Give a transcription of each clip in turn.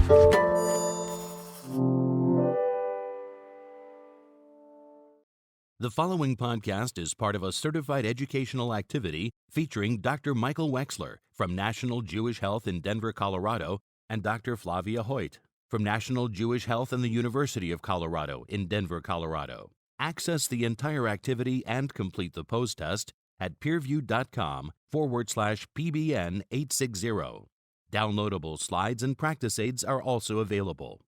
The following podcast is part of a certified educational activity featuring Dr. Michael Wexler from National Jewish Health in Denver, Colorado, and Dr. Flavia Hoyt from National Jewish Health and the University of Colorado in Denver, Colorado. Access the entire activity and complete the post-test at peerview.com/PBN860. Downloadable slides and practice aids are also available.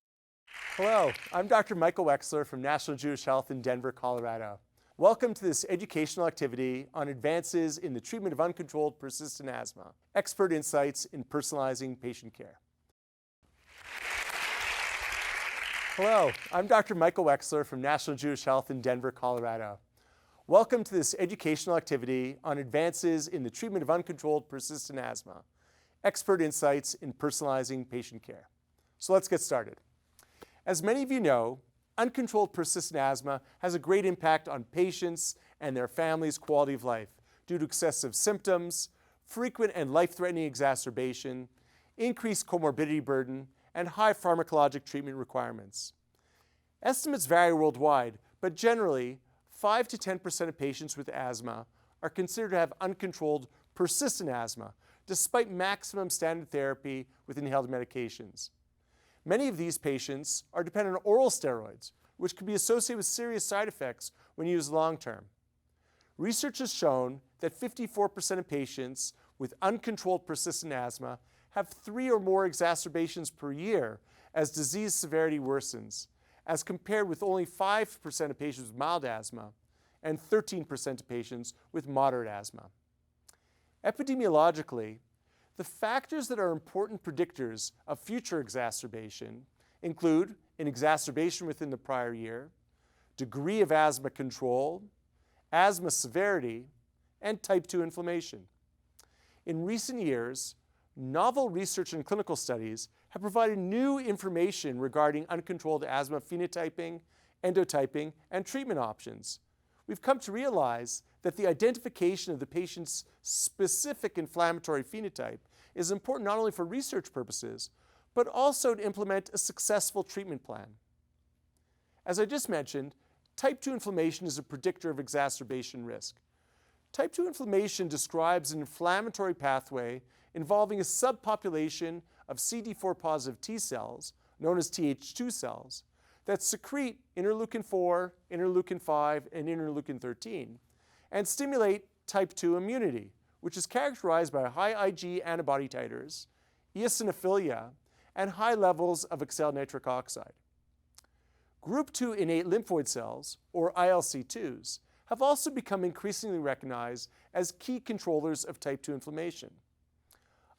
Hello, I'm Dr. Michael Wexler from National Jewish Health in Denver, Colorado. Welcome to this educational activity on advances in the treatment of uncontrolled persistent asthma, expert insights in personalizing patient care. Hello, I'm Dr. Michael Wexler from National Jewish Health in Denver, Colorado. Welcome to this educational activity on advances in the treatment of uncontrolled persistent asthma, expert insights in personalizing patient care. So let's get started. As many of you know, uncontrolled persistent asthma has a great impact on patients and their families' quality of life due to excessive symptoms, frequent and life-threatening exacerbation, increased comorbidity burden, and high pharmacologic treatment requirements. Estimates vary worldwide, but generally, 5 to 10% of patients with asthma are considered to have uncontrolled persistent asthma, despite maximum standard therapy with inhaled medications. Many of these patients are dependent on oral steroids, which can be associated with serious side effects when used long-term. Research has shown that 54% of patients with uncontrolled persistent asthma have 3 or more exacerbations per year as disease severity worsens, as compared with only 5% of patients with mild asthma and 13% of patients with moderate asthma. Epidemiologically, the factors that are important predictors of future exacerbation include an exacerbation within the prior year, degree of asthma control, asthma severity, and type 2 inflammation. In recent years, novel research and clinical studies have provided new information regarding uncontrolled asthma phenotyping, endotyping, and treatment options. We've come to realize that the identification of the patient's specific inflammatory phenotype is important not only for research purposes, but also to implement a successful treatment plan. As I just mentioned, type 2 inflammation is a predictor of exacerbation risk. Type 2 inflammation describes an inflammatory pathway involving a subpopulation of CD4 positive T cells, known as Th2 cells, that secrete interleukin-4, interleukin-5, and interleukin-13, and stimulate type 2 immunity, which is characterized by high IgE antibody titers, eosinophilia, and high levels of exhaled nitric oxide. Group 2 innate lymphoid cells, or ILC2s, have also become increasingly recognized as key controllers of type 2 inflammation.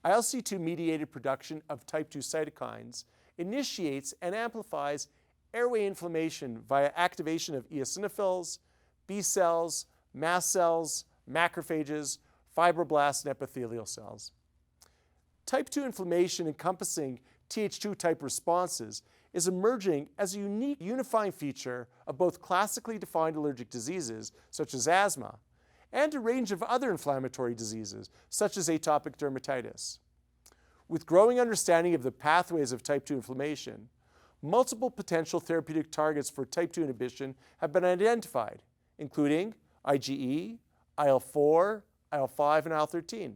ILC2-mediated production of type 2 cytokines initiates and amplifies airway inflammation via activation of eosinophils, B cells, mast cells, macrophages, fibroblasts, and epithelial cells. Type 2 inflammation encompassing Th2 type responses is emerging as a unique unifying feature of both classically defined allergic diseases, such as asthma, and a range of other inflammatory diseases, such as atopic dermatitis. With growing understanding of the pathways of type 2 inflammation, multiple potential therapeutic targets for type 2 inhibition have been identified, including IgE, IL-4, IL-5, and IL-13.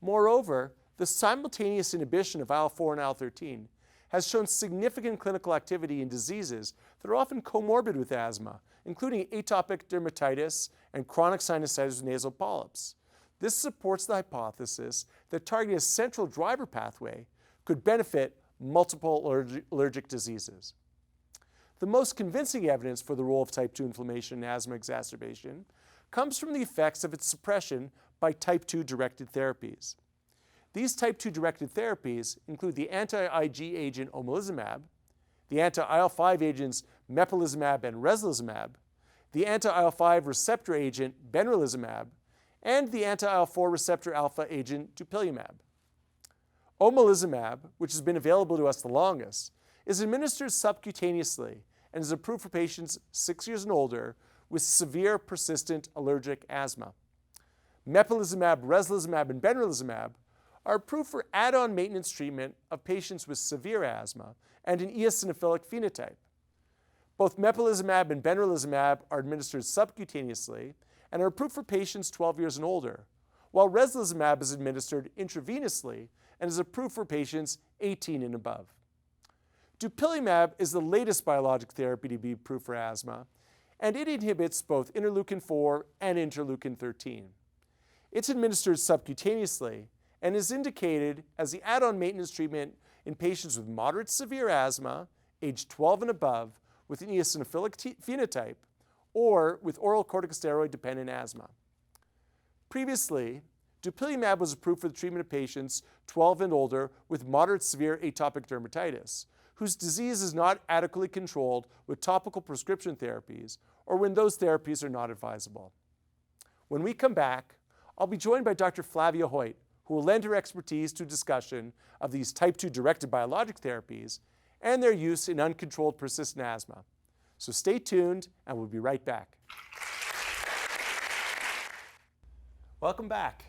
Moreover, the simultaneous inhibition of IL-4 and IL-13 has shown significant clinical activity in diseases that are often comorbid with asthma, including atopic dermatitis and chronic sinusitis with nasal polyps. This supports the hypothesis that targeting a central driver pathway could benefit multiple allergic diseases. The most convincing evidence for the role of type 2 inflammation in asthma exacerbation comes from the effects of its suppression by type 2-directed therapies. These type 2-directed therapies include the anti-IgE agent Omalizumab, the anti-IL-5 agents Mepolizumab and Reslizumab, the anti-IL-5 receptor agent Benralizumab, and the anti-IL-4 receptor alpha agent Dupilumab. Omalizumab, which has been available to us the longest, is administered subcutaneously and is approved for patients 6 years and older with severe persistent allergic asthma. Mepolizumab, Reslizumab, and Benralizumab are approved for add-on maintenance treatment of patients with severe asthma and an eosinophilic phenotype. Both mepolizumab and benralizumab are administered subcutaneously and are approved for patients 12 years and older, while reslizumab is administered intravenously and is approved for patients 18 and above. Dupilumab is the latest biologic therapy to be approved for asthma, and it inhibits both interleukin-4 and interleukin-13. It's administered subcutaneously and is indicated as the add-on maintenance treatment in patients with moderate to severe asthma, age 12 and above, with an eosinophilic phenotype, or with oral corticosteroid-dependent asthma. Previously, Dupilumab was approved for the treatment of patients 12 and older with moderate severe atopic dermatitis, whose disease is not adequately controlled with topical prescription therapies, or when those therapies are not advisable. When we come back, I'll be joined by Dr. Flavia Hoyt, who will lend her expertise to a discussion of these type 2 directed biologic therapies and their use in uncontrolled persistent asthma. So stay tuned, and we'll be right back. Welcome back.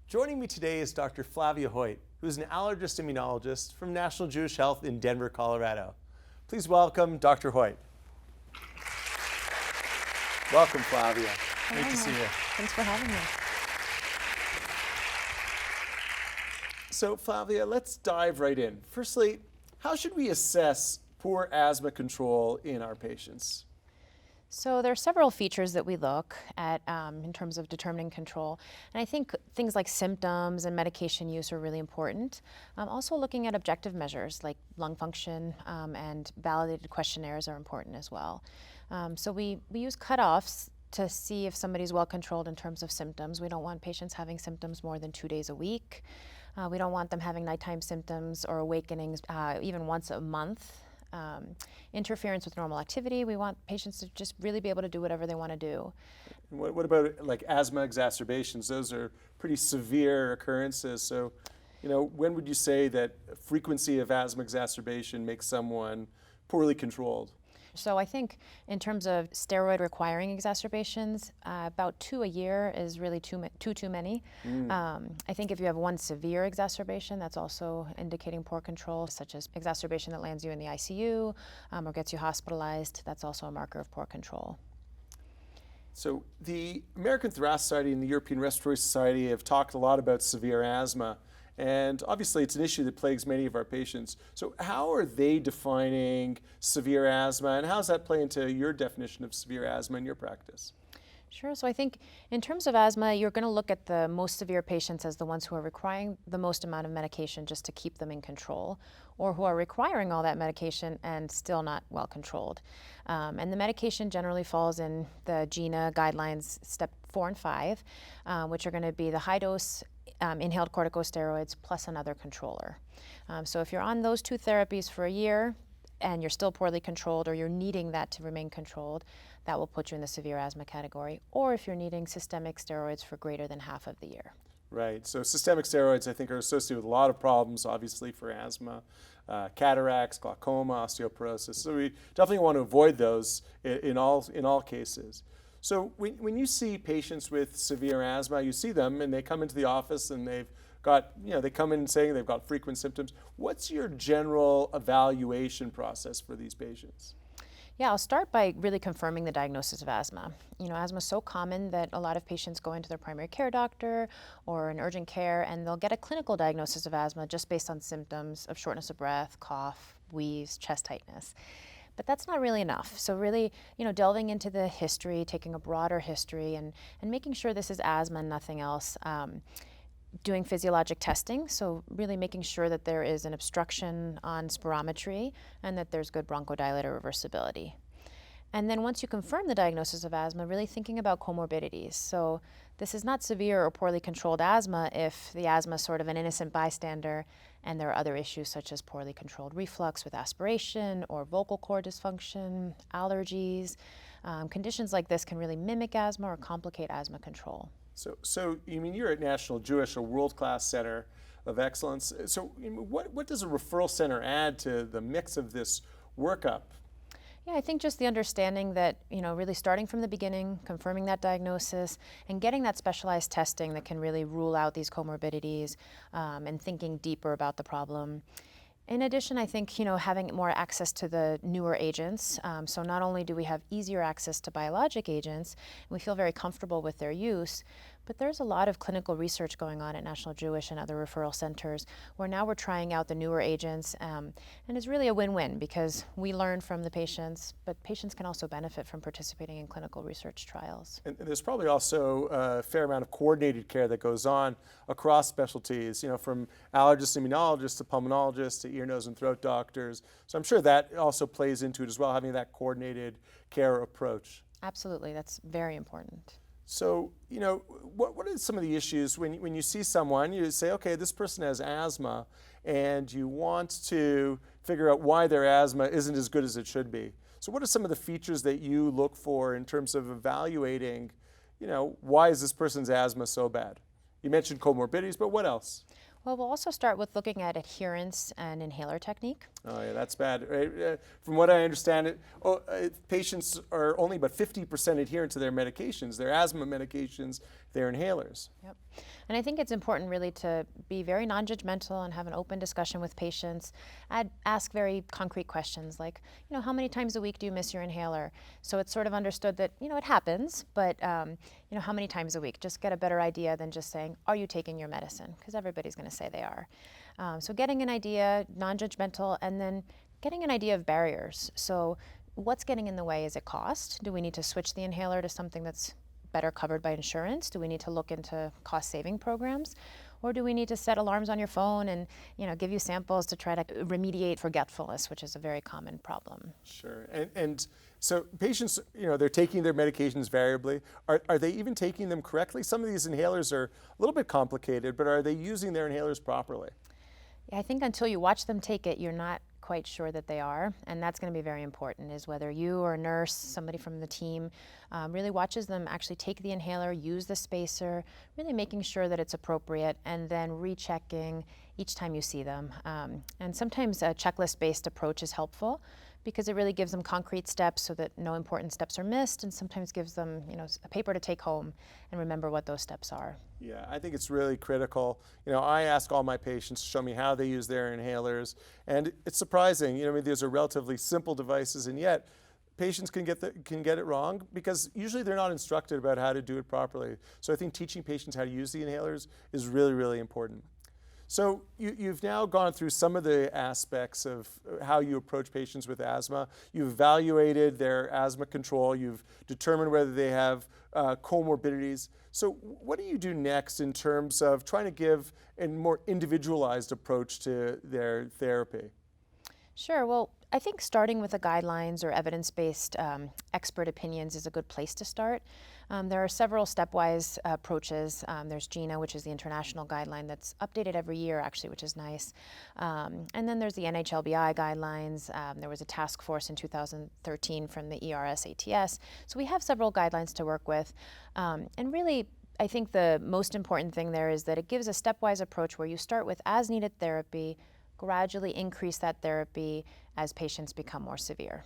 Joining me today is Dr. Flavia Hoyt, who is an allergist immunologist from National Jewish Health in Denver, Colorado. Please welcome Dr. Hoyt. Welcome, Flavia. Great to see you. Thanks for having me. So, Flavia, let's dive right in. Firstly, how should we assess poor asthma control in our patients? So there are several features that we look at in terms of determining control. And I think things like symptoms and medication use are really important. Also looking at objective measures like lung function and validated questionnaires are important as well. So we use cutoffs to see if somebody's well controlled in terms of symptoms. We don't want patients having symptoms more than 2 days a week. We don't want them having nighttime symptoms or awakenings even once a month. Interference with normal activity. We want patients to just really be able to do whatever they want to do. What about like asthma exacerbations? Those are pretty severe occurrences. So, when would you say that frequency of asthma exacerbation makes someone poorly controlled? So I think in terms of steroid requiring exacerbations, about 2 a year is really too many. I think if you have one severe exacerbation, that's also indicating poor control, such as exacerbation that lands you in the ICU or gets you hospitalized. That's also a marker of poor control. So the American Thoracic Society and the European Respiratory Society have talked a lot about severe asthma. And obviously, it's an issue that plagues many of our patients. So how are they defining severe asthma, and how does that play into your definition of severe asthma in your practice? Sure. So I think in terms of asthma, you're going to look at the most severe patients as the ones who are requiring the most amount of medication just to keep them in control, or who are requiring all that medication and still not well controlled. And the medication generally falls in the GINA guidelines, step 4 and 5, which are going to be the high dose inhaled corticosteroids plus another controller. So if you're on those 2 therapies for a year and you're still poorly controlled, or you're needing that to remain controlled, that will put you in the severe asthma category, or if you're needing systemic steroids for greater than half of the year. Right. So systemic steroids, I think, are associated with a lot of problems, obviously, for asthma, cataracts, glaucoma, osteoporosis. So we definitely want to avoid those in all cases. So when you see patients with severe asthma, you see them and they come into the office and they've got, they come in saying they've got frequent symptoms. What's your general evaluation process for these patients? Yeah, I'll start by really confirming the diagnosis of asthma. Asthma is so common that a lot of patients go into their primary care doctor or an urgent care, and they'll get a clinical diagnosis of asthma just based on symptoms of shortness of breath, cough, wheeze, chest tightness. But that's not really enough. So really, delving into the history, taking a broader history and making sure this is asthma and nothing else. Doing physiologic testing, so really making sure that there is an obstruction on spirometry and that there's good bronchodilator reversibility. And then once you confirm the diagnosis of asthma, really thinking about comorbidities. So this is not severe or poorly controlled asthma if the asthma is sort of an innocent bystander and there are other issues such as poorly controlled reflux with aspiration or vocal cord dysfunction, allergies. Conditions like this can really mimic asthma or complicate asthma control. So you mean you're at National Jewish, a world-class center of excellence. So what does a referral center add to the mix of this workup? Yeah, I think just the understanding that, really starting from the beginning, confirming that diagnosis, and getting that specialized testing that can really rule out these comorbidities, and thinking deeper about the problem. In addition, I think, having more access to the newer agents. So not only do we have easier access to biologic agents, and we feel very comfortable with their use, but there's a lot of clinical research going on at National Jewish and other referral centers where now we're trying out the newer agents, and it's really a win-win because we learn from the patients, but patients can also benefit from participating in clinical research trials. And there's probably also a fair amount of coordinated care that goes on across specialties, from allergists, immunologists to pulmonologists to ear, nose, and throat doctors. So I'm sure that also plays into it as well, having that coordinated care approach. Absolutely, that's very important. So, what are some of the issues when you see someone, you say, okay, this person has asthma, and you want to figure out why their asthma isn't as good as it should be. So what are some of the features that you look for in terms of evaluating, why is this person's asthma so bad? You mentioned comorbidities, but what else? Well, we'll also start with looking at adherence and inhaler technique. Oh yeah, that's bad. Right? From what I understand, patients are only about 50% adherent to their medications, their asthma medications, their inhalers. Yep. And I think it's important really to be very non-judgmental and have an open discussion with patients. I'd ask very concrete questions like, how many times a week do you miss your inhaler? So it's sort of understood that, it happens, but, how many times a week? Just get a better idea than just saying, are you taking your medicine? Because everybody's going to say they are. So getting an idea, non-judgmental, and then getting an idea of barriers. So what's getting in the way? Is it cost? Do we need to switch the inhaler to something that's better covered by insurance? Do we need to look into cost-saving programs? Or do we need to set alarms on your phone and give you samples to try to remediate forgetfulness, which is a very common problem? Sure. And so patients, they're taking their medications variably. Are they even taking them correctly? Some of these inhalers are a little bit complicated, but are they using their inhalers properly? I think until you watch them take it, you're not quite sure that they are, and that's going to be very important, is whether you or a nurse, somebody from the team, really watches them actually take the inhaler, use the spacer, really making sure that it's appropriate, and then rechecking each time you see them. And sometimes a checklist-based approach is helpful because it really gives them concrete steps so that no important steps are missed, and sometimes gives them a paper to take home and remember what those steps are. Yeah, I think it's really critical. I ask all my patients to show me how they use their inhalers, and it's surprising. These are relatively simple devices, and yet patients can get it wrong because usually they're not instructed about how to do it properly. So I think teaching patients how to use the inhalers is really, really important. So you've now gone through some of the aspects of how you approach patients with asthma. You've evaluated their asthma control. You've determined whether they have comorbidities. So what do you do next in terms of trying to give a more individualized approach to their therapy? Sure. Well, I think starting with the guidelines or evidence-based expert opinions is a good place to start. There are several stepwise approaches. There's GINA, which is the international guideline that's updated every year, actually, which is nice. And then there's the NHLBI guidelines. There was a task force in 2013 from the ERS-ATS. So we have several guidelines to work with. And really, I think the most important thing there is that it gives a stepwise approach where you start with as-needed therapy, gradually increase that therapy as patients become more severe.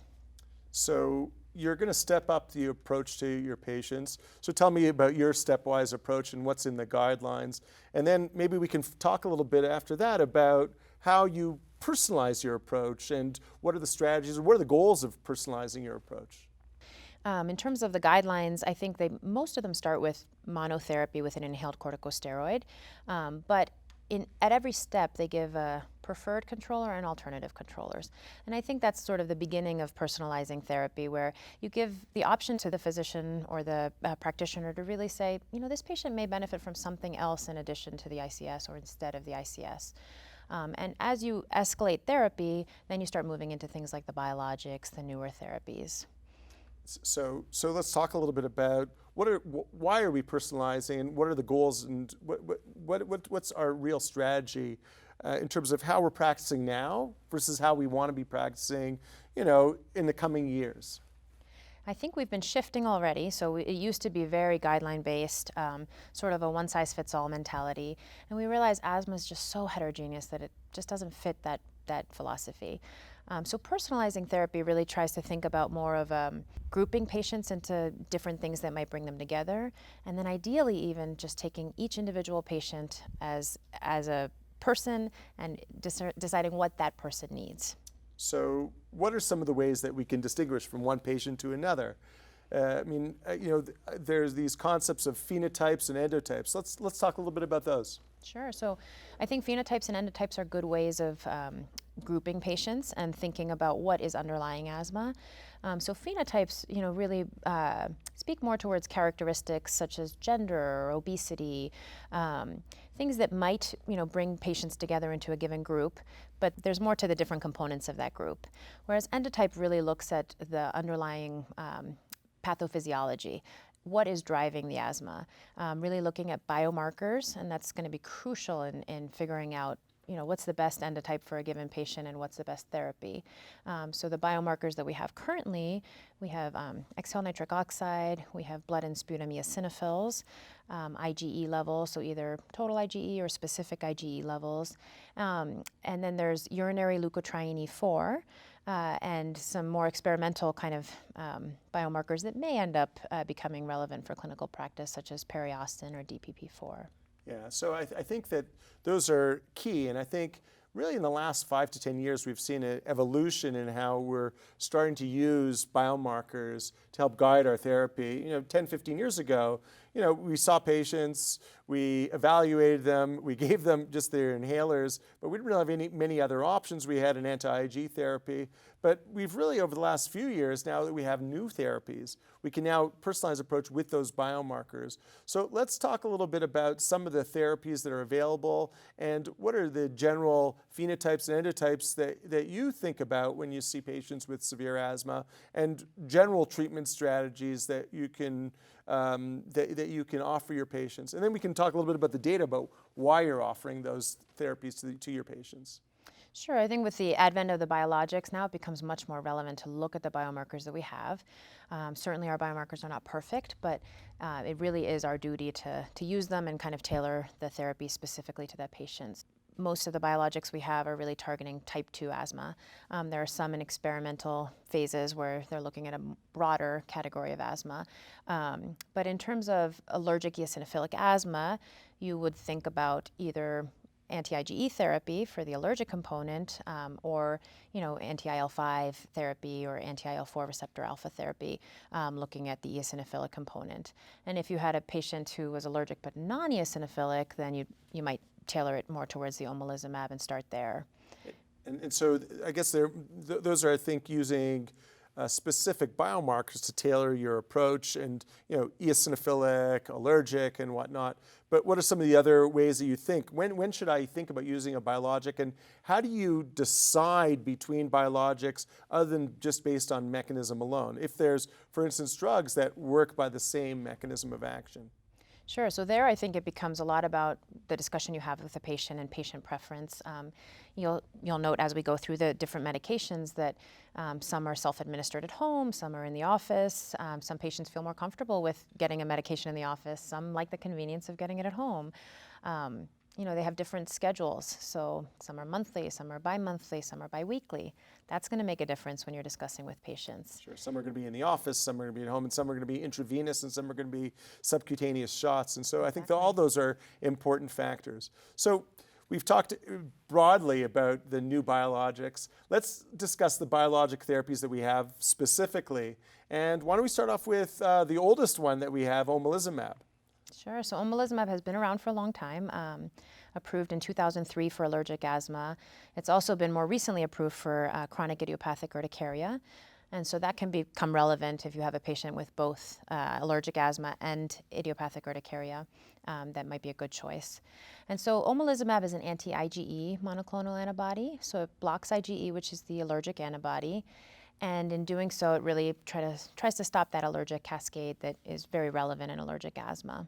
So you're going to step up the approach to your patients. So tell me about your stepwise approach and what's in the guidelines. And then maybe we can talk a little bit after that about how you personalize your approach and what are the strategies, or what are the goals of personalizing your approach? In terms of the guidelines, I think most of them start with monotherapy with an inhaled corticosteroid, but at every step, they give a preferred controller and alternative controllers. And I think that's sort of the beginning of personalizing therapy, where you give the option to the physician or the practitioner to really say, this patient may benefit from something else in addition to the ICS or instead of the ICS. And as you escalate therapy, then you start moving into things like the biologics, the newer therapies. So let's talk a little bit about why are we personalizing, and what are the goals, and what's our real strategy in terms of how we're practicing now versus how we want to be practicing, in the coming years. I think we've been shifting already. So it used to be very guideline-based, sort of a one-size-fits-all mentality. And we realize asthma is just so heterogeneous that it just doesn't fit that that philosophy. So personalizing therapy really tries to think about more of grouping patients into different things that might bring them together, and then ideally even just taking each individual patient as a person and deciding what that person needs. So what are some of the ways that we can distinguish from one patient to another? There's these concepts of phenotypes and endotypes. Let's talk a little bit about those. Sure. So I think phenotypes and endotypes are good ways of grouping patients and thinking about what is underlying asthma. So phenotypes, really speak more towards characteristics such as gender or obesity, things that might, bring patients together into a given group, but there's more to the different components of that group. Whereas endotype really looks at the underlying pathophysiology. What is driving the asthma? Really looking at biomarkers, and that's going to be crucial in figuring out, what's the best endotype for a given patient and what's the best therapy. So the biomarkers that we have currently, we have exhaled nitric oxide, we have blood and sputum eosinophils, IgE levels, so either total IgE or specific IgE levels. And then there's urinary leukotriene E4, and some more experimental kind of biomarkers that may end up becoming relevant for clinical practice, such as periostin or DPP4. Yeah, so I think that those are key, and I think really in the last 5 to 10 years we've seen an evolution in how we're starting to use biomarkers to help guide our therapy. 10, 15 years ago, we saw patients, we evaluated them, we gave them just their inhalers, but we didn't really have many other options. We had an anti-IgE therapy, but we've really, over the last few years, now that we have new therapies, we can now personalize approach with those biomarkers. So let's talk a little bit about some of the therapies that are available and what are the general phenotypes and endotypes that you think about when you see patients with severe asthma, and general treatment strategies that you can that you can offer your patients. And then we can talk a little bit about the data about why you're offering those therapies to your patients. Sure. I think with the advent of the biologics, now it becomes much more relevant to look at the biomarkers that we have. Certainly our biomarkers are not perfect, but it really is our duty to use them and kind of tailor the therapy specifically to that patient. Most of the biologics we have are really targeting type 2 asthma. There are some in experimental phases where they're looking at a broader category of asthma. But in terms of allergic eosinophilic asthma, you would think about either anti-IgE therapy for the allergic component, or anti-IL-5 therapy or anti-IL-4 receptor alpha therapy, looking at the eosinophilic component. And if you had a patient who was allergic but non-eosinophilic, then you might tailor it more towards the Omalizumab and start there. And so I guess those are, I think, using specific biomarkers to tailor your approach, and eosinophilic, allergic, and whatnot. But what are some of the other ways that you think? When should I think about using a biologic, and how do you decide between biologics other than just based on mechanism alone? If there's, for instance, drugs that work by the same mechanism of action. Sure. So there, I think it becomes a lot about the discussion you have with the patient and patient preference. You'll note as we go through the different medications that some are self-administered at home, some are in the office. Some patients feel more comfortable with getting a medication in the office. Some like the convenience of getting it at home. They have different schedules. So some are monthly, some are bi-monthly, some are bi-weekly. That's going to make a difference when you're discussing with patients. Sure. Some are going to be in the office, some are going to be at home, and some are going to be intravenous, and some are going to be subcutaneous shots. And so I think that all those are important factors. So we've talked broadly about the new biologics. Let's discuss the biologic therapies that we have specifically. And why don't we start off with the oldest one that we have, Omalizumab. Sure. So Omalizumab has been around for a long time, approved in 2003 for allergic asthma. It's also been more recently approved for chronic idiopathic urticaria. And so that can become relevant if you have a patient with both allergic asthma and idiopathic urticaria. That might be a good choice. And so Omalizumab is an anti-IgE monoclonal antibody. So it blocks IgE, which is the allergic antibody. And in doing so, it really tries to stop that allergic cascade that is very relevant in allergic asthma.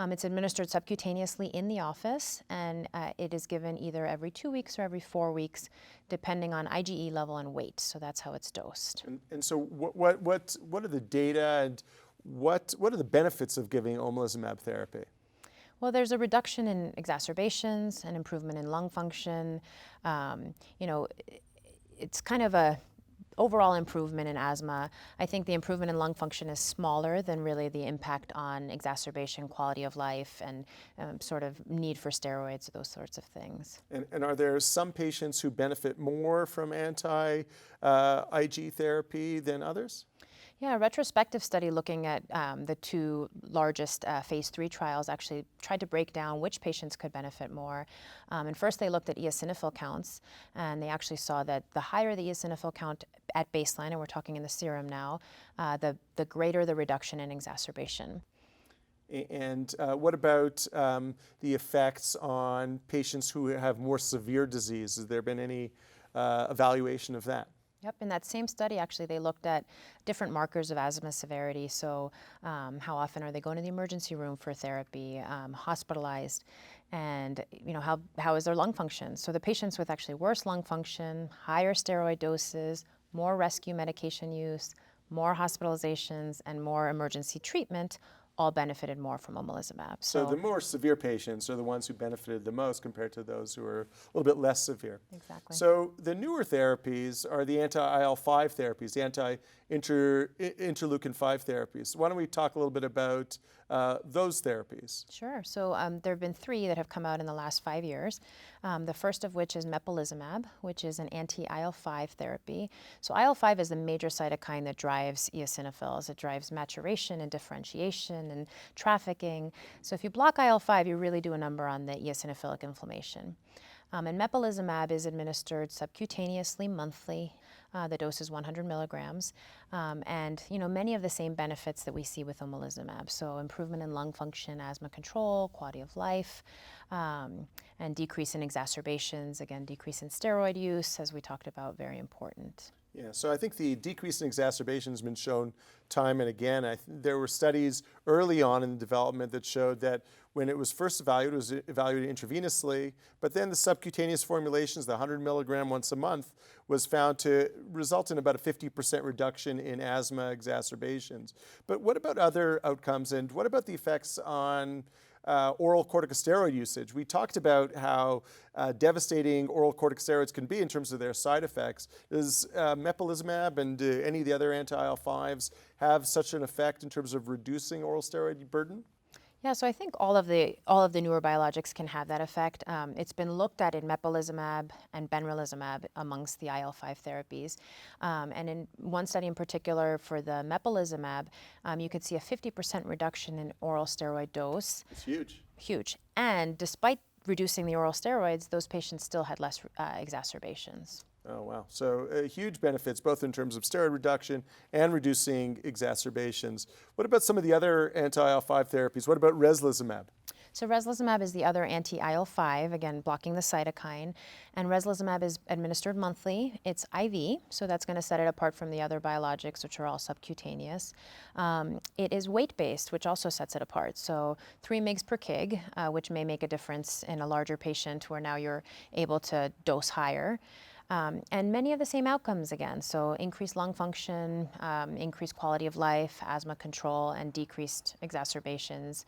It's administered subcutaneously in the office, and it is given either every 2 weeks or every 4 weeks, depending on IgE level and weight. So that's how it's dosed. And so what are the data, and what are the benefits of giving Omalizumab therapy? Well, there's a reduction in exacerbations, an improvement in lung function. You know, it's kind of a overall improvement in asthma. I think the improvement in lung function is smaller than really the impact on exacerbation, quality of life, and sort of need for steroids, those sorts of things. And are there some patients who benefit more from anti-IgE therapy than others? Yeah, a retrospective study looking at the two largest phase 3 trials actually tried to break down which patients could benefit more. And first they looked at eosinophil counts, and they actually saw that the higher the eosinophil count at baseline, and we're talking in the serum now, the greater the reduction in exacerbation. And what about the effects on patients who have more severe disease? Has there been any evaluation of that? Yep, in that same study, actually, they looked at different markers of asthma severity. So how often are they going to the emergency room for therapy, hospitalized, and you know, how is their lung function? So the patients with actually worse lung function, higher steroid doses, more rescue medication use, more hospitalizations, and more emergency treatment all benefited more from Omalizumab. So the more severe patients are the ones who benefited the most compared to those who are a little bit less severe. Exactly. So the newer therapies are the anti-IL-5 therapies, the anti-interleukin-5 therapies. Why don't we talk a little bit about those therapies? Sure. So there have been 3 that have come out in the last 5 years. The first of which is Mepolizumab, which is an anti-IL-5 therapy. So IL-5 is the major cytokine that drives eosinophils. It drives maturation and differentiation and trafficking. So if you block IL-5, you really do a number on the eosinophilic inflammation. And Mepolizumab is administered subcutaneously monthly. The dose is 100 milligrams, and you know, many of the same benefits that we see with Omalizumab. So improvement in lung function, asthma control, quality of life, and decrease in exacerbations. Again, decrease in steroid use, as we talked about, very important. Yeah, so I think the decrease in exacerbation has been shown time and again. There were studies early on in the development that showed that when it was first evaluated, it was evaluated intravenously, but then the subcutaneous formulations, the 100 milligram once a month, was found to result in about a 50% reduction in asthma exacerbations. But what about other outcomes, and what about the effects on oral corticosteroid usage? We talked about how devastating oral corticosteroids can be in terms of their side effects. Does Mepolizumab and any of the other anti-IL-5s have such an effect in terms of reducing oral steroid burden? Yeah, so I think all of the newer biologics can have that effect. It's been looked at in Mepolizumab and Benralizumab amongst the IL-5 therapies. And in one study in particular for the Mepolizumab, you could see a 50% reduction in oral steroid dose. It's huge. Huge. And despite reducing the oral steroids, those patients still had less exacerbations. Oh, wow. So huge benefits, both in terms of steroid reduction and reducing exacerbations. What about some of the other anti-IL-5 therapies? What about Reslizumab? So Reslizumab is the other anti-IL-5, again, blocking the cytokine. And Reslizumab is administered monthly. It's IV, so that's going to set it apart from the other biologics, which are all subcutaneous. It is weight-based, which also sets it apart. So 3 mg per kg, which may make a difference in a larger patient where now you're able to dose higher. And many of the same outcomes again, so increased lung function, increased quality of life, asthma control, and decreased exacerbations,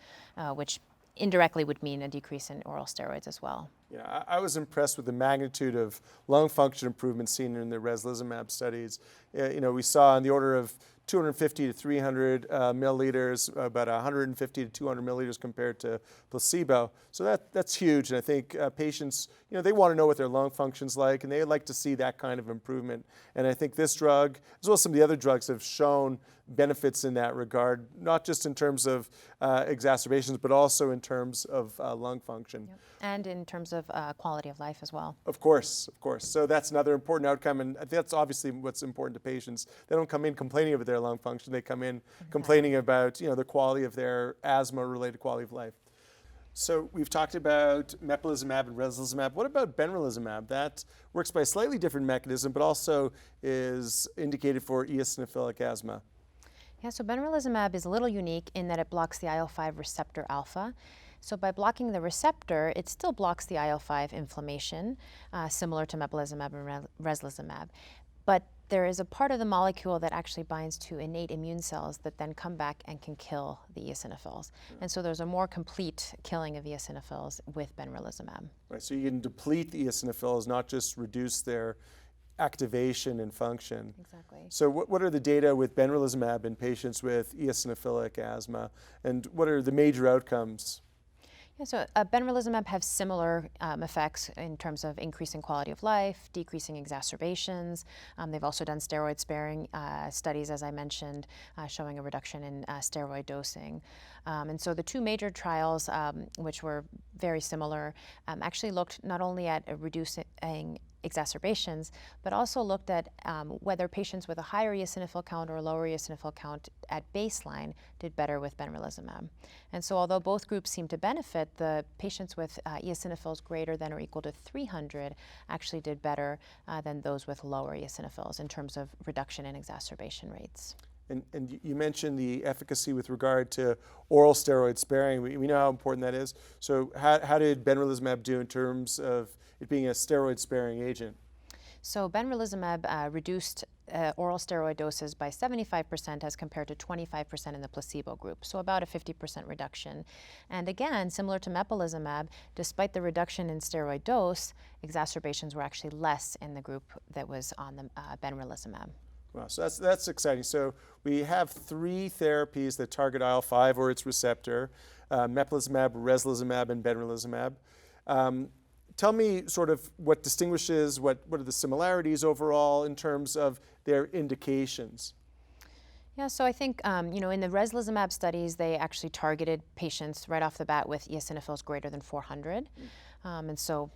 which indirectly would mean a decrease in oral steroids as well. Yeah, I was impressed with the magnitude of lung function improvements seen in the Reslizumab studies. You know, we saw in the order of 250 to 300 milliliters, about 150 to 200 milliliters compared to placebo. So that's huge, and I think patients, you know, they want to know what their lung function's like, and they like to see that kind of improvement. And I think this drug, as well as some of the other drugs, have shown benefits in that regard, not just in terms of exacerbations, but also in terms of lung function. Yep. And in terms of quality of life as well. Of course, of course. So that's another important outcome, and that's obviously what's important to patients. They don't come in complaining about their lung function. They come in complaining about, you know, the quality of their asthma-related quality of life. So we've talked about Mepolizumab and Reslizumab. What about Benralizumab? That works by a slightly different mechanism, but also is indicated for eosinophilic asthma. Yeah, so Benralizumab is a little unique in that it blocks the IL-5 receptor alpha. So by blocking the receptor, it still blocks the IL-5 inflammation, similar to Mepolizumab and Reslizumab. But there is a part of the molecule that actually binds to innate immune cells that then come back and can kill the eosinophils. And so there's a more complete killing of eosinophils with benralizumab. Right, so you can deplete the eosinophils, not just reduce their activation and function. Exactly. So what are the data with benralizumab in patients with eosinophilic asthma, and what are the major outcomes? Yeah, so benralizumab has similar effects in terms of increasing quality of life, decreasing exacerbations. They've also done steroid-sparing studies, as I mentioned, showing a reduction in steroid dosing. And so the two major trials, which were very similar, actually looked not only at reducing exacerbations, but also looked at whether patients with a higher eosinophil count or a lower eosinophil count at baseline did better with benralizumab. And so although both groups seem to benefit, the patients with eosinophils greater than or equal to 300 actually did better than those with lower eosinophils in terms of reduction in exacerbation rates. And you mentioned the efficacy with regard to oral steroid sparing. We know how important that is. So how did benralizumab do in terms of it being a steroid sparing agent? So benralizumab reduced oral steroid doses by 75% as compared to 25% in the placebo group, so about a 50% reduction. And again, similar to mepolizumab, despite the reduction in steroid dose, exacerbations were actually less in the group that was on the benralizumab. Wow, so that's exciting. So we have three therapies that target IL-5 or its receptor, mepolizumab, reslizumab, and benralizumab. Tell me sort of what distinguishes, what are the similarities overall in terms of their indications? Yeah, so I think, in the reslizumab studies, they actually targeted patients right off the bat with eosinophils greater than 400. And so,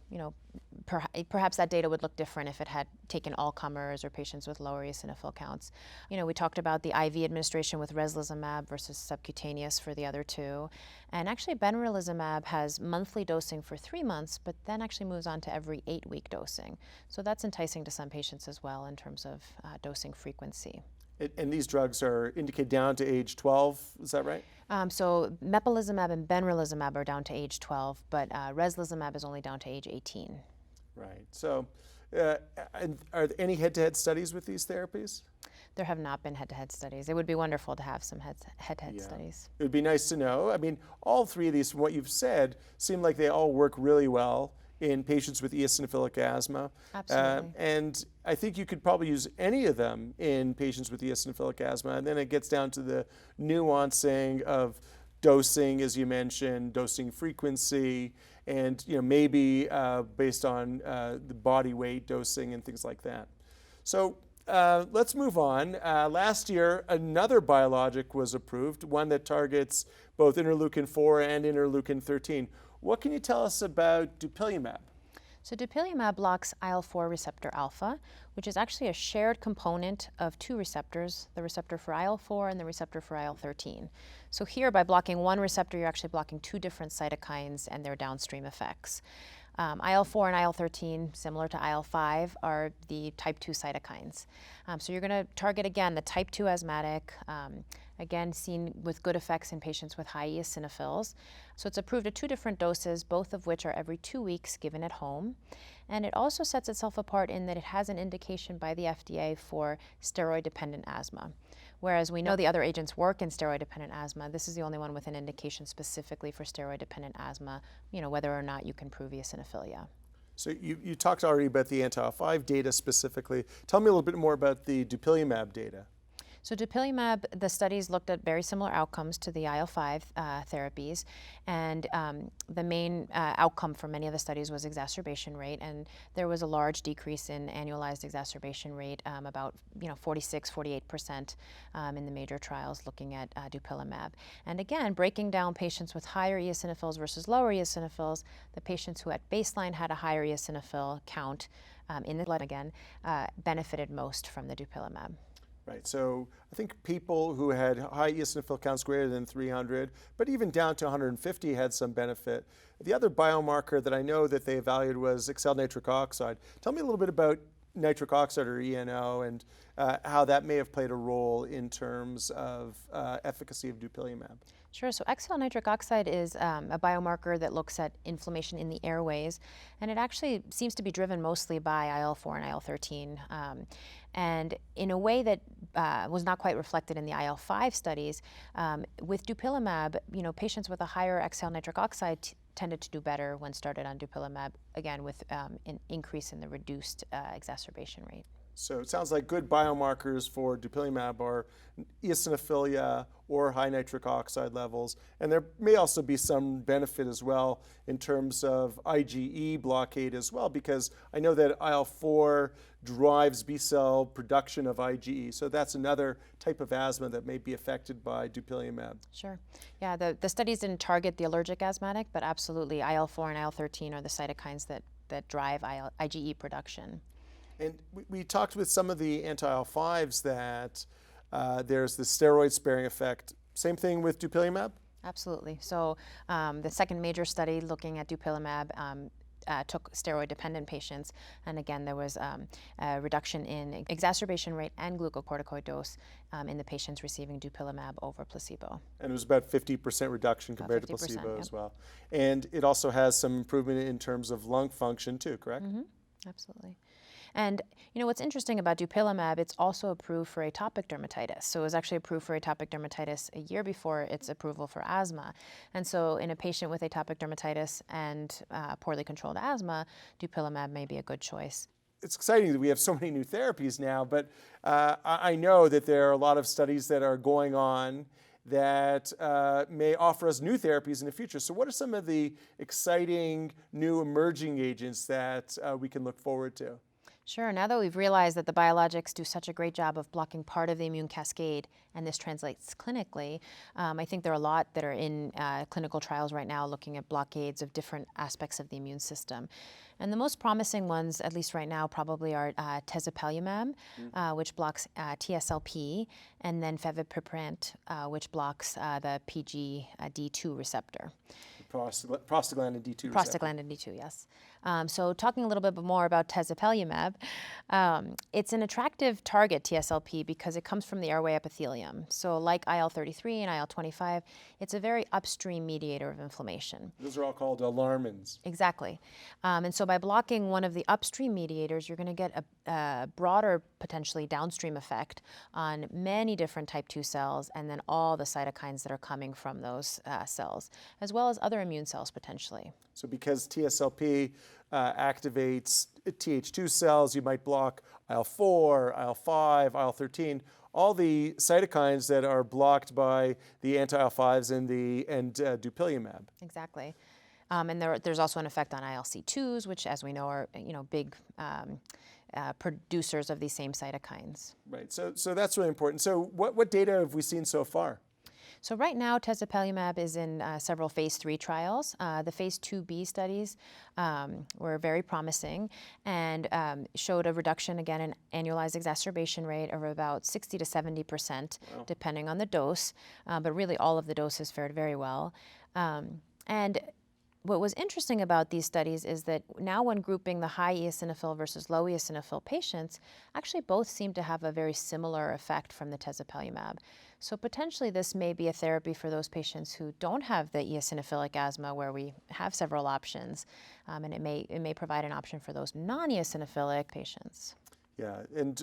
perhaps that data would look different if it had taken all comers or patients with lower eosinophil counts. We talked about the IV administration with reslizumab versus subcutaneous for the other two. And actually, benralizumab has monthly dosing for 3 months, but then actually moves on to every 8-week dosing. So that's enticing to some patients as well in terms of dosing frequency. And these drugs are indicated down to age 12, is that right? So mepolizumab and benralizumab are down to age 12, but reslizumab is only down to age 18. Right. So and are there any head-to-head studies with these therapies? There have not been head-to-head studies. It would be wonderful to have some head-to-head studies. It would be nice to know. I mean, all three of these, from what you've said, seem like they all work really well in patients with eosinophilic asthma. Absolutely. And I think you could probably use any of them in patients with eosinophilic asthma. And then it gets down to the nuancing of dosing, as you mentioned, dosing frequency, and maybe based on the body weight dosing and things like that. So let's move on. Last year, another biologic was approved, one that targets both interleukin-4 and interleukin-13. What can you tell us about Dupilumab? So Dupilumab blocks IL-4 receptor alpha, which is actually a shared component of two receptors, the receptor for IL-4 and the receptor for IL-13. So here, by blocking one receptor, you're actually blocking two different cytokines and their downstream effects. IL-4 and IL-13, similar to IL-5, are the type 2 cytokines. So you're going to target, again, the type 2 asthmatic, again, seen with good effects in patients with high eosinophils. So it's approved at two different doses, both of which are every 2 weeks given at home. And it also sets itself apart in that it has an indication by the FDA for steroid-dependent asthma. Whereas we know the other agents work in steroid-dependent asthma, this is the only one with an indication specifically for steroid-dependent asthma, whether or not you can prove eosinophilia. So you talked already about the anti-IL-5 data specifically. Tell me a little bit more about the Dupilumab data. So Dupilumab, the studies looked at very similar outcomes to the IL-5 therapies, and the main outcome for many of the studies was exacerbation rate, and there was a large decrease in annualized exacerbation rate, about 46-48% in the major trials looking at Dupilumab. And again, breaking down patients with higher eosinophils versus lower eosinophils, the patients who at baseline had a higher eosinophil count in the blood again benefited most from the Dupilumab. Right, so I think people who had high eosinophil counts greater than 300, but even down to 150 had some benefit. The other biomarker that I know that they evaluated was exhaled nitric oxide. Tell me a little bit about nitric oxide or ENO, and how that may have played a role in terms of efficacy of Dupilumab. Sure. So exhale nitric oxide is a biomarker that looks at inflammation in the airways, and it actually seems to be driven mostly by IL-4 and IL-13, and in a way that was not quite reflected in the IL-5 studies. With Dupilumab, patients with a higher exhale nitric oxide tended to do better when started on Dupilumab, again with an increase in the reduced exacerbation rate. So it sounds like good biomarkers for Dupilumab are eosinophilia or high nitric oxide levels. And there may also be some benefit as well in terms of IgE blockade as well, because I know that IL-4 drives B-cell production of IgE. So that's another type of asthma that may be affected by Dupilumab. Sure. Yeah, the studies didn't target the allergic asthmatic, but absolutely IL-4 and IL-13 are the cytokines that drive IgE production. And we talked with some of the anti-IL-5s that there's the steroid-sparing effect. Same thing with Dupilumab? Absolutely. So the second major study looking at Dupilumab took steroid-dependent patients, and again there was a reduction in exacerbation rate and glucocorticoid dose in the patients receiving Dupilumab over placebo. And it was about 50% reduction compared to placebo as well. And it also has some improvement in terms of lung function too, correct? Mm-hmm. Absolutely. And what's interesting about Dupilumab, it's also approved for atopic dermatitis. So it was actually approved for atopic dermatitis a year before its approval for asthma. And so in a patient with atopic dermatitis and poorly controlled asthma, Dupilumab may be a good choice. It's exciting that we have so many new therapies now, but I know that there are a lot of studies that are going on that may offer us new therapies in the future. So what are some of the exciting new emerging agents that we can look forward to? Sure. Now that we've realized that the biologics do such a great job of blocking part of the immune cascade, and this translates clinically, I think there are a lot that are in clinical trials right now looking at blockades of different aspects of the immune system. And the most promising ones, at least right now, probably are Tezepelumab, which blocks TSLP, and then Fevipiprant, which blocks the PGD2 receptor. Prostaglandin D2 receptor. Prostaglandin D2, yes. So talking a little bit more about Tezepelumab, it's an attractive target, TSLP, because it comes from the airway epithelium. So like IL-33 and IL-25, it's a very upstream mediator of inflammation. Those are all called alarmins. Exactly. And so by blocking one of the upstream mediators, you're going to get a broader, potentially downstream effect on many different type 2 cells, and then all the cytokines that are coming from those cells, as well as other immune cells potentially. So because TSLP activates Th2 cells, you might block IL-4, IL-5, IL-13, all the cytokines that are blocked by the anti-IL-5s and Dupilumab. Exactly. And there's also an effect on ILC2s, which, as we know, are big producers of these same cytokines. Right. So that's really important. So what data have we seen so far? So right now, Tezepelumab is in several phase 3 trials. The phase 2b studies were very promising and showed a reduction, again, in annualized exacerbation rate of about 60 to 70%, depending on the dose. But really, all of the doses fared very well. And what was interesting about these studies is that now when grouping the high eosinophil versus low eosinophil patients, actually both seem to have a very similar effect from the Tezepelumab. So potentially this may be a therapy for those patients who don't have the eosinophilic asthma, where we have several options, and it may provide an option for those non-eosinophilic patients. Yeah, and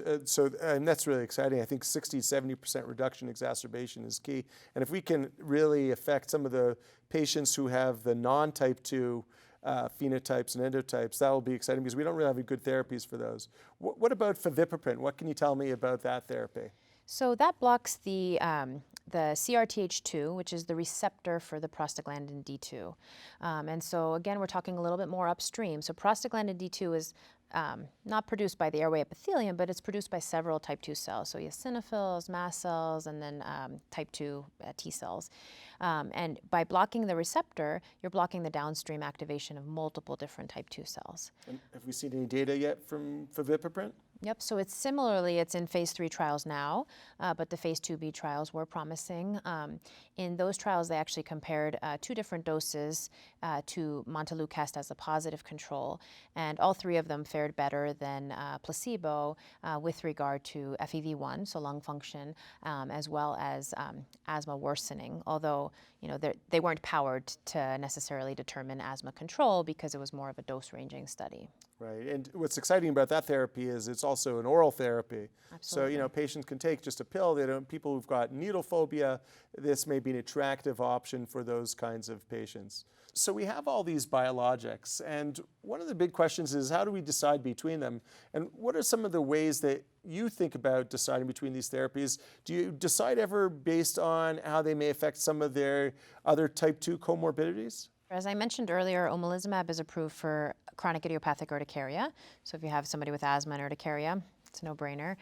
that's really exciting. I think 60 to 70% reduction in exacerbation is key. And if we can really affect some of the patients who have the non-type 2 phenotypes and endotypes, that will be exciting because we don't really have any good therapies for those. What about Fevipiprant? What can you tell me about that therapy? So that blocks the CRTH2, which is the receptor for the prostaglandin D2. And so again, we're talking a little bit more upstream. So prostaglandin D2 is not produced by the airway epithelium, but it's produced by several type 2 cells, so eosinophils, mast cells, and then type 2 T cells. And by blocking the receptor, you're blocking the downstream activation of multiple different type 2 cells. And have we seen any data yet from Fevipiprant? Yep, so it's in phase 3 trials now, but the phase 2b trials were promising. In those trials, they actually compared 2 different doses to montelukast as a positive control, and all 3 of them fared better than placebo with regard to FEV1, so lung function, as well as asthma worsening, although they weren't powered to necessarily determine asthma control because it was more of a dose-ranging study. Right, and what's exciting about that therapy is it's also an oral therapy. Absolutely. So, patients can take just a pill. People who've got needle phobia, this may be an attractive option for those kinds of patients. So we have all these biologics, and one of the big questions is how do we decide between them? And what are some of the ways that you think about deciding between these therapies? Do you decide ever based on how they may affect some of their other type 2 comorbidities? As I mentioned earlier, Omalizumab is approved for chronic idiopathic urticaria. So if you have somebody with asthma and urticaria, it's a no-brainer.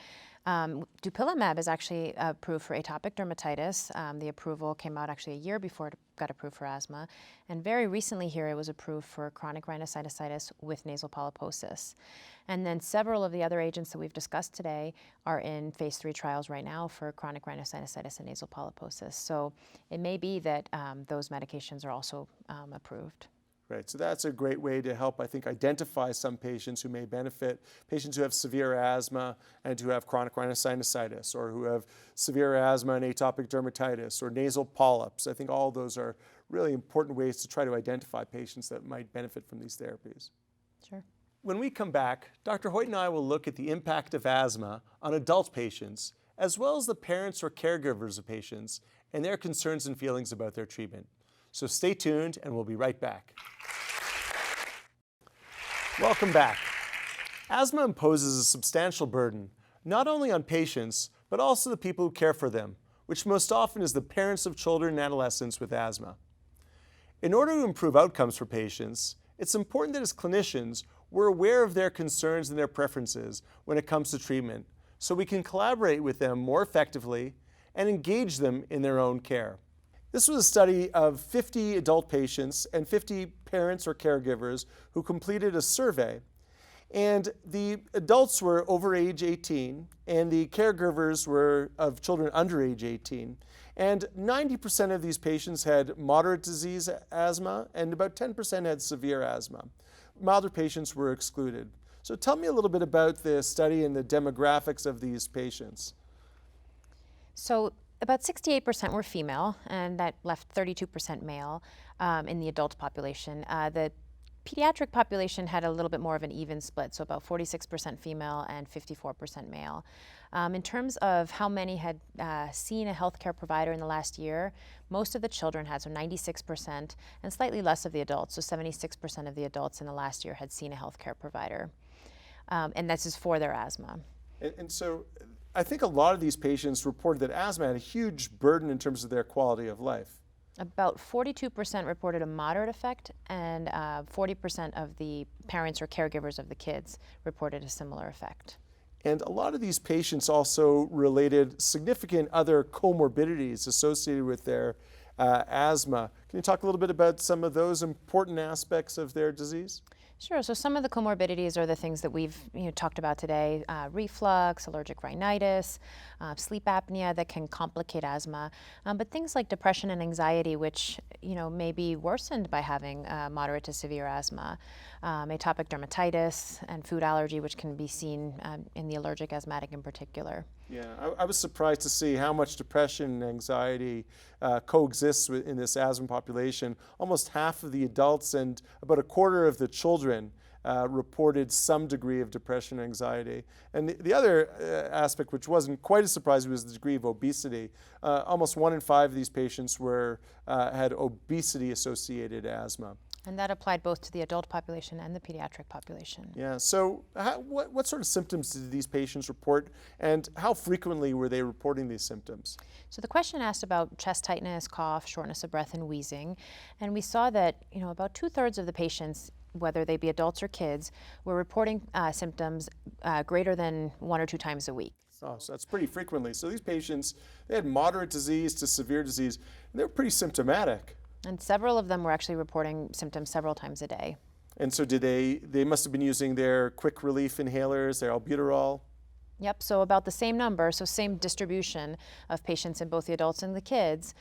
Dupilumab is actually approved for atopic dermatitis. The approval came out actually a year before it got approved for asthma. And very recently here, it was approved for chronic rhinosinusitis with nasal polyposis. And then several of the other agents that we've discussed today are in phase 3 trials right now for chronic rhinosinusitis and nasal polyposis. So it may be that those medications are also approved. Right, so that's a great way to help, I think, identify some patients who may benefit, patients who have severe asthma and who have chronic rhinosinusitis, or who have severe asthma and atopic dermatitis, or nasal polyps. I think all those are really important ways to try to identify patients that might benefit from these therapies. Sure. When we come back, Dr. Hoyt and I will look at the impact of asthma on adult patients, as well as the parents or caregivers of patients, and their concerns and feelings about their treatment. So stay tuned, and we'll be right back. Welcome back. Asthma imposes a substantial burden, not only on patients, but also the people who care for them, which most often is the parents of children and adolescents with asthma. In order to improve outcomes for patients, it's important that as clinicians, we're aware of their concerns and their preferences when it comes to treatment, so we can collaborate with them more effectively and engage them in their own care. This was a study of 50 adult patients and 50 parents or caregivers who completed a survey. And the adults were over age 18, and the caregivers were of children under age 18. And 90% of these patients had moderate disease asthma, and about 10% had severe asthma. Milder patients were excluded. So tell me a little bit about the study and the demographics of these patients. So about 68% were female, and that left 32% male in the adult population. The pediatric population had a little bit more of an even split, so about 46% female and 54% male. In terms of how many had seen a healthcare provider in the last year, most of the children had, so 96%, and slightly less of the adults, so 76% of the adults in the last year had seen a healthcare provider. And this is for their asthma. And so I think a lot of these patients reported that asthma had a huge burden in terms of their quality of life. About 42% reported a moderate effect, and 40% of the parents or caregivers of the kids reported a similar effect. And a lot of these patients also related significant other comorbidities associated with their asthma. Can you talk a little bit about some of those important aspects of their disease? Sure. So some of the comorbidities are the things that we've talked about today: reflux, allergic rhinitis, sleep apnea that can complicate asthma, but things like depression and anxiety, which may be worsened by having moderate to severe asthma, atopic dermatitis, and food allergy, which can be seen in the allergic asthmatic in particular. Yeah, I was surprised to see how much depression and anxiety coexists in this asthma population. Almost half of the adults and about a quarter of the children reported some degree of depression and anxiety. And the other aspect, which wasn't quite as surprising, was the degree of obesity. Almost 1 in 5 of these patients had obesity-associated asthma. And that applied both to the adult population and the pediatric population. Yeah, so what sort of symptoms did these patients report, and how frequently were they reporting these symptoms? So the question asked about chest tightness, cough, shortness of breath, and wheezing. And we saw that about 2/3 of the patients, whether they be adults or kids, were reporting symptoms greater than 1 or 2 times a week. Oh, so that's pretty frequently. So these patients, they had moderate disease to severe disease, and they were pretty symptomatic. And several of them were actually reporting symptoms several times a day. And so they must have been using their quick relief inhalers, their albuterol? Yep, so about the same number, so same distribution of patients in both the adults and the kids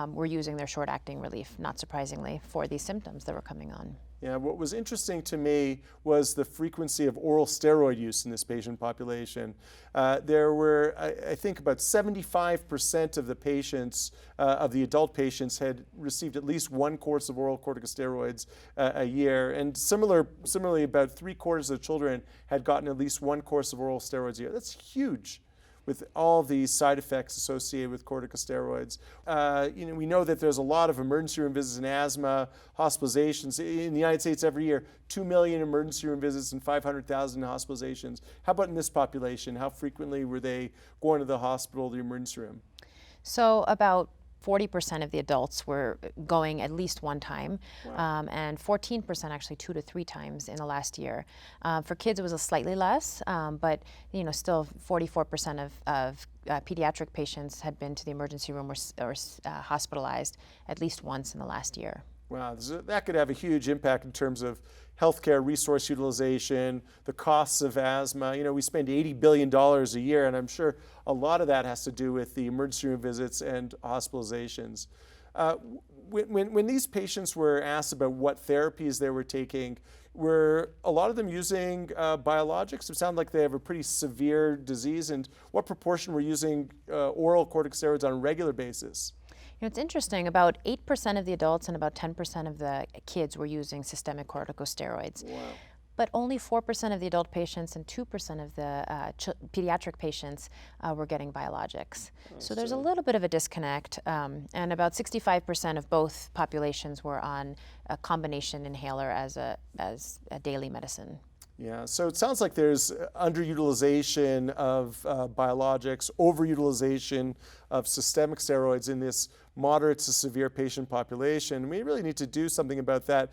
were using their short-acting relief, not surprisingly, for these symptoms that were coming on. Yeah, what was interesting to me was the frequency of oral steroid use in this patient population. There were, I think, about 75% of the patients, of the adult patients, had received at least one course of oral corticosteroids a year. And similarly, about 3/4 of children had gotten at least one course of oral steroids a year. That's huge, with all the side effects associated with corticosteroids. We know that there's a lot of emergency room visits in asthma, hospitalizations. In the United States every year, 2 million emergency room visits and 500,000 hospitalizations. How about in this population? How frequently were they going to the hospital, the emergency room? So about 40% of the adults were going at least one time, and 14% actually 2 to 3 times in the last year. For kids, it was a slightly less, but still 44% of pediatric patients had been to the emergency room or hospitalized at least once in the last year. Wow, that could have a huge impact in terms of healthcare resource utilization, the costs of asthma. We spend $80 billion a year, and I'm sure a lot of that has to do with the emergency room visits and hospitalizations. When these patients were asked about what therapies they were taking, were a lot of them using biologics? It sounded like they have a pretty severe disease, and what proportion were using oral corticosteroids on a regular basis? It's interesting, about 8% of the adults and about 10% of the kids were using systemic corticosteroids. Wow. But only 4% of the adult patients and 2% of the pediatric patients were getting biologics. So there's a little bit of a disconnect, and about 65% of both populations were on a combination inhaler as a daily medicine. Yeah, so it sounds like there's underutilization of biologics, overutilization of systemic steroids in this moderate to severe patient population. We really need to do something about that.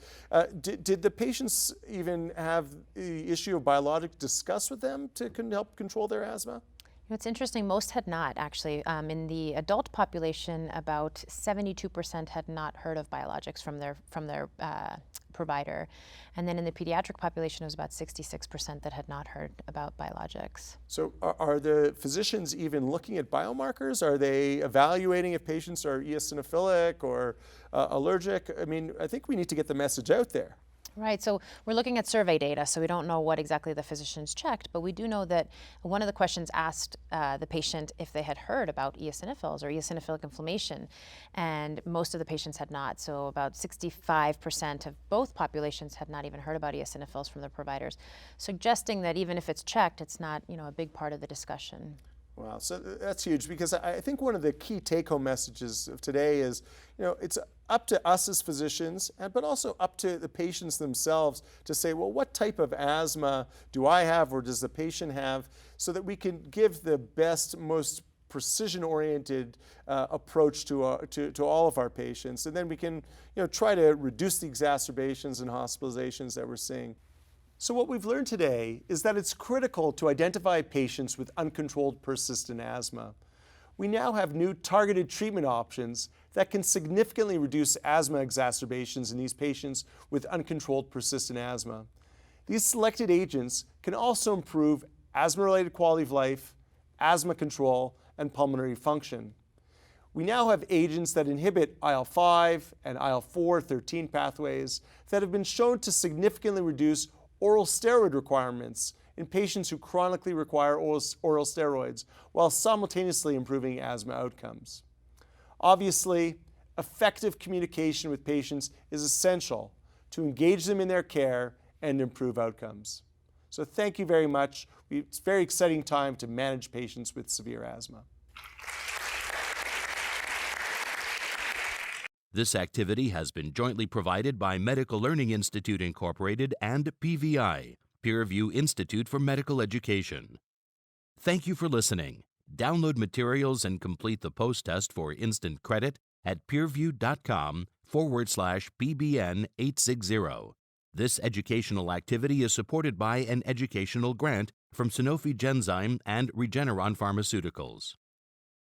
Did the patients even have the issue of biologic discussed with them to help control their asthma? It's interesting, most had not, actually. In the adult population, about 72% had not heard of biologics from their provider. And then in the pediatric population, it was about 66% that had not heard about biologics. So are the physicians even looking at biomarkers? Are they evaluating if patients are eosinophilic or allergic? I mean, I think we need to get the message out there. Right, so we're looking at survey data, so we don't know what exactly the physicians checked, but we do know that one of the questions asked the patient if they had heard about eosinophils or eosinophilic inflammation, and most of the patients had not. So about 65% of both populations had not even heard about eosinophils from their providers, suggesting that even if it's checked, it's not a big part of the discussion. Wow, so that's huge, because I think one of the key take-home messages of today is, it's up to us as physicians, but also up to the patients themselves to say, well, what type of asthma do I have or does the patient have, so that we can give the best, most precision-oriented approach to all of our patients, and then we can try to reduce the exacerbations and hospitalizations that we're seeing. So what we've learned today is that it's critical to identify patients with uncontrolled persistent asthma. We now have new targeted treatment options that can significantly reduce asthma exacerbations in these patients with uncontrolled persistent asthma. These selected agents can also improve asthma-related quality of life, asthma control, and pulmonary function. We now have agents that inhibit IL-5 and IL-4/13 pathways that have been shown to significantly reduce oral steroid requirements in patients who chronically require oral steroids, while simultaneously improving asthma outcomes. Obviously, effective communication with patients is essential to engage them in their care and improve outcomes. So thank you very much. It's a very exciting time to manage patients with severe asthma. This activity has been jointly provided by Medical Learning Institute Incorporated and PVI, Peer Review Institute for Medical Education. Thank you for listening. Download materials and complete the post-test for instant credit at peerview.com/PBN860. This educational activity is supported by an educational grant from Sanofi Genzyme and Regeneron Pharmaceuticals.